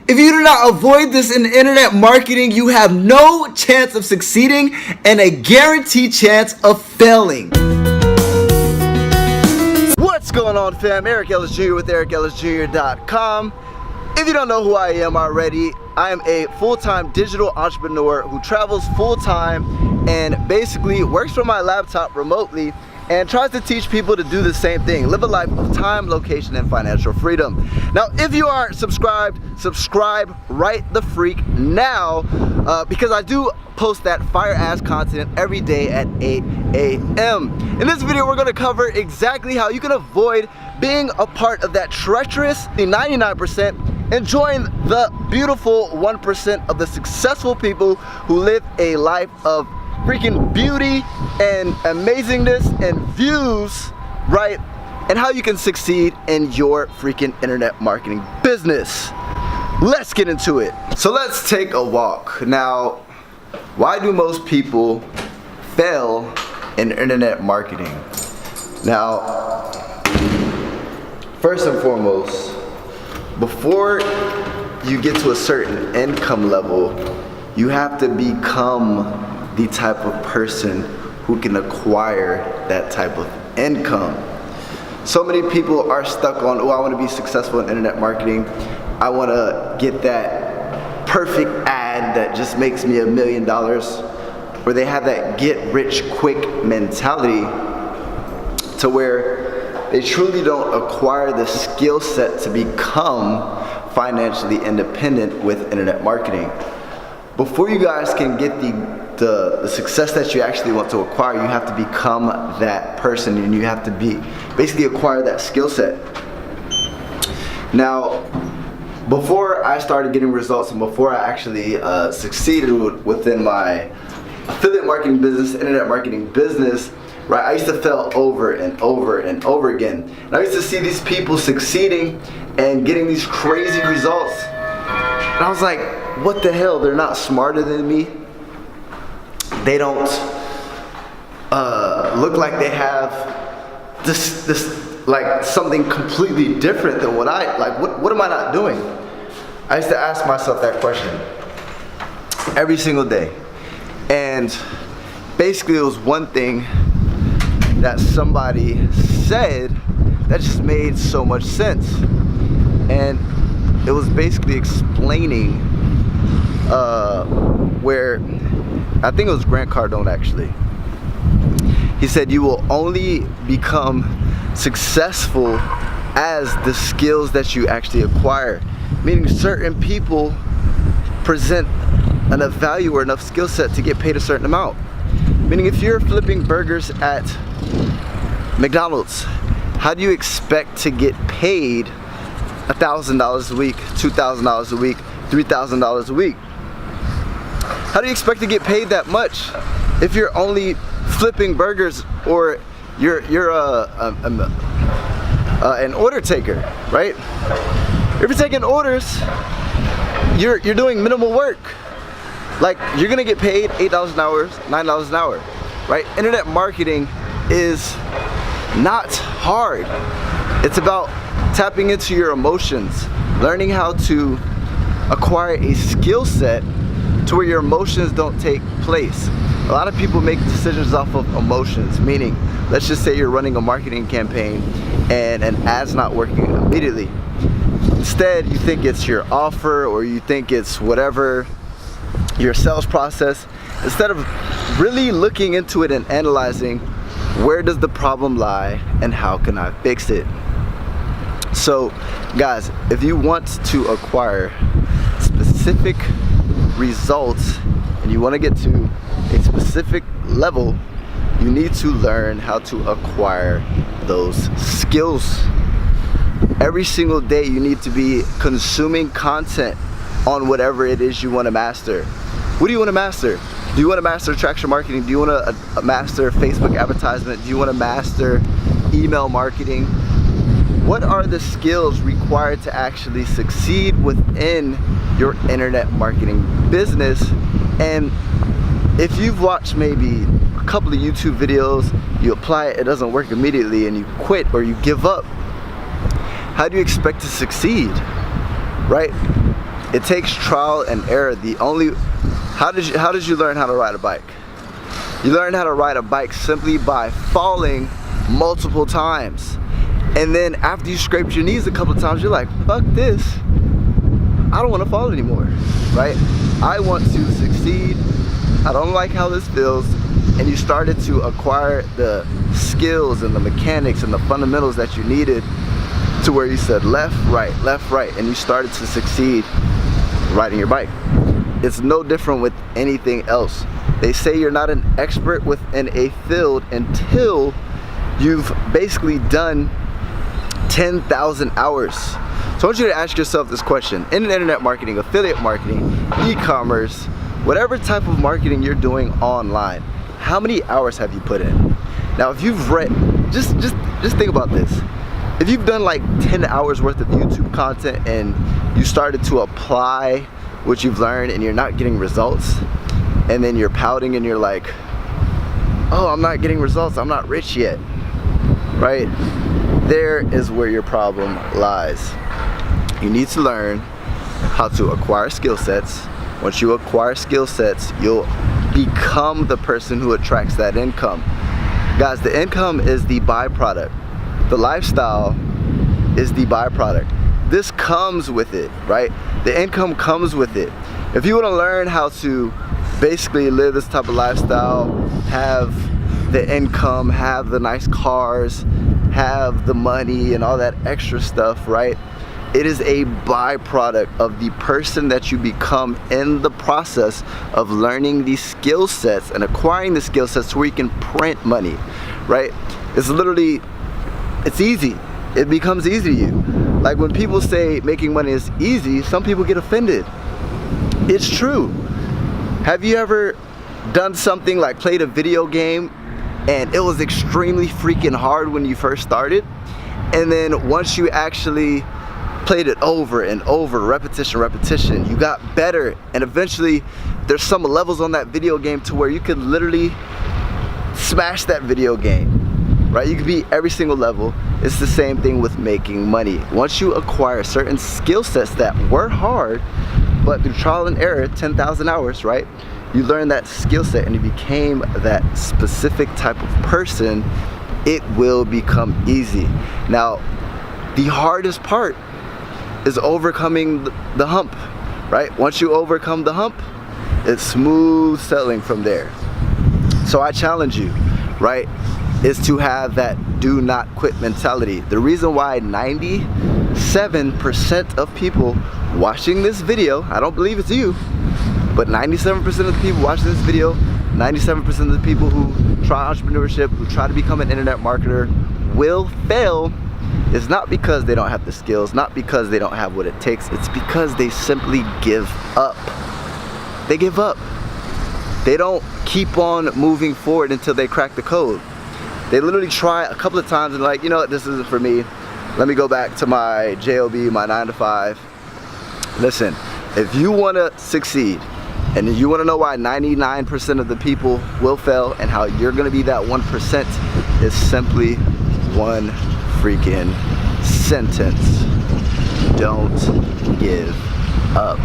If you do not avoid this in internet marketing, you have no chance of succeeding and a guaranteed chance of failing. What's going on, fam? Eric Ellis Jr. with EricEllisJr.com. If you don't know who I am already, I am a full-time digital entrepreneur who travels full-time and basically works from my laptop remotely and tries to teach people to do the same thing, live a life of time, location, and financial freedom. Now, if you aren't subscribed, subscribe right the freak now, because I do post that fire-ass content every day at 8 a.m. In this video, we're gonna cover exactly how you can avoid being a part of that treacherous 99% and join the beautiful 1% of the successful people who live a life of freaking beauty and amazingness and views, right? And how you can succeed in your freaking internet marketing business. Let's get into it. So let's take a walk. Now, why do most people fail in internet marketing? Now, first and foremost, before you get to a certain income level, you have to become the type of person who can acquire that type of income. So many people are stuck on, oh, I want to be successful in internet marketing. I want to get that perfect ad that just makes me $1 million. Or they have that get rich quick mentality to where they truly don't acquire the skill set to become financially independent with internet marketing. Before you guys can get the success that you actually want to acquire, you have to become that person, and you have to basically acquire that skill set. Now, before I started getting results and before I actually succeeded within my affiliate marketing business, internet marketing business, right, I used to fail over and over and over again. And I used to see these people succeeding and getting these crazy results. And I was like, what the hell? They're not smarter than me. They don't look like they have this like something completely different than what I like. What am I not doing? I used to ask myself that question every single day, and basically it was one thing that somebody said that just made so much sense, and it was basically explaining where I think it was Grant Cardone actually. He said you will only become successful as the skills that you actually acquire. Meaning certain people present enough value or enough skill set to get paid a certain amount. Meaning if you're flipping burgers at McDonald's, how do you expect to get paid $1,000 a week, $2,000 a week, $3,000 a week? How do you expect to get paid that much if you're only flipping burgers, or you're an order taker, right? If you're taking orders, you're doing minimal work. Like, you're gonna get paid $8 an hour, $9 an hour, right? Internet marketing is not hard. It's about tapping into your emotions, learning how to acquire a skill set to where your emotions don't take place. A lot of people make decisions off of emotions, meaning, let's just say you're running a marketing campaign and an ad's not working immediately. Instead, you think it's your offer, or you think it's whatever, your sales process. Instead of really looking into it and analyzing, where does the problem lie and how can I fix it? So guys, if you want to acquire specific results and you want to get to a specific level, you need to learn how to acquire those skills. Every single day you need to be consuming content on whatever it is you want to master. What do you want to master? Do you want to master traction marketing? Do you want to master Facebook advertisement? Do you want to master email marketing? What are the skills required to actually succeed within your internet marketing business? And if you've watched maybe a couple of YouTube videos, you apply it, it doesn't work immediately, and you quit or you give up, how do you expect to succeed, right? It takes trial and error. How did you learn how to ride a bike? You learn how to ride a bike simply by falling multiple times. And then after you scraped your knees a couple of times, you're like, fuck this. I don't want to fall anymore, right? I want to succeed. I don't like how this feels. And you started to acquire the skills and the mechanics and the fundamentals that you needed to where you said left, right, and you started to succeed riding your bike. It's no different with anything else. They say you're not an expert within a field until you've basically done 10,000 hours. So I want you to ask yourself this question. In internet marketing, affiliate marketing, e-commerce, whatever type of marketing you're doing online, how many hours have you put in? Now if you've read, just think about this. If you've done like 10 hours worth of YouTube content and you started to apply what you've learned and you're not getting results, and then you're pouting and you're like, oh, I'm not getting results, I'm not rich yet, right? There is where your problem lies. You need to learn how to acquire skill sets. Once you acquire skill sets, you'll become the person who attracts that income. Guys, the income is the byproduct. The lifestyle is the byproduct. This comes with it, right? The income comes with it. If you want to learn how to basically live this type of lifestyle, have the income, have the nice cars, have the money and all that extra stuff, right? It is a byproduct of the person that you become in the process of learning these skill sets and acquiring the skill sets to where you can print money, right? It's literally, it's easy. It becomes easy to you. Like when people say making money is easy, some people get offended. It's true. Have you ever done something like played a video game and it was extremely freaking hard when you first started, and then once you actually played it over and over, repetition, you got better, and eventually there's some levels on that video game to where you could literally smash that video game, right? You could beat every single level. It's the same thing with making money. Once you acquire certain skill sets that were hard, but through trial and error, 10,000 hours, right? You learn that skill set and you became that specific type of person, it will become easy. Now, the hardest part is overcoming the hump, right? Once you overcome the hump, it's smooth sailing from there. So I challenge you, right, is to have that do not quit mentality. The reason why 97% of people watching this video, I don't believe it's you, but 97% of the people watching this video, 97% of the people who try entrepreneurship, who try to become an internet marketer, will fail, is not because they don't have the skills, not because they don't have what it takes, it's because they simply give up. They give up. They don't keep on moving forward until they crack the code. They literally try a couple of times and like, you know what, this isn't for me. Let me go back to my JOB, my 9 to 5. Listen, if you want to succeed, and you want to know why 99% of the people will fail and how you're going to be that 1%, is simply one freaking sentence. Don't give up.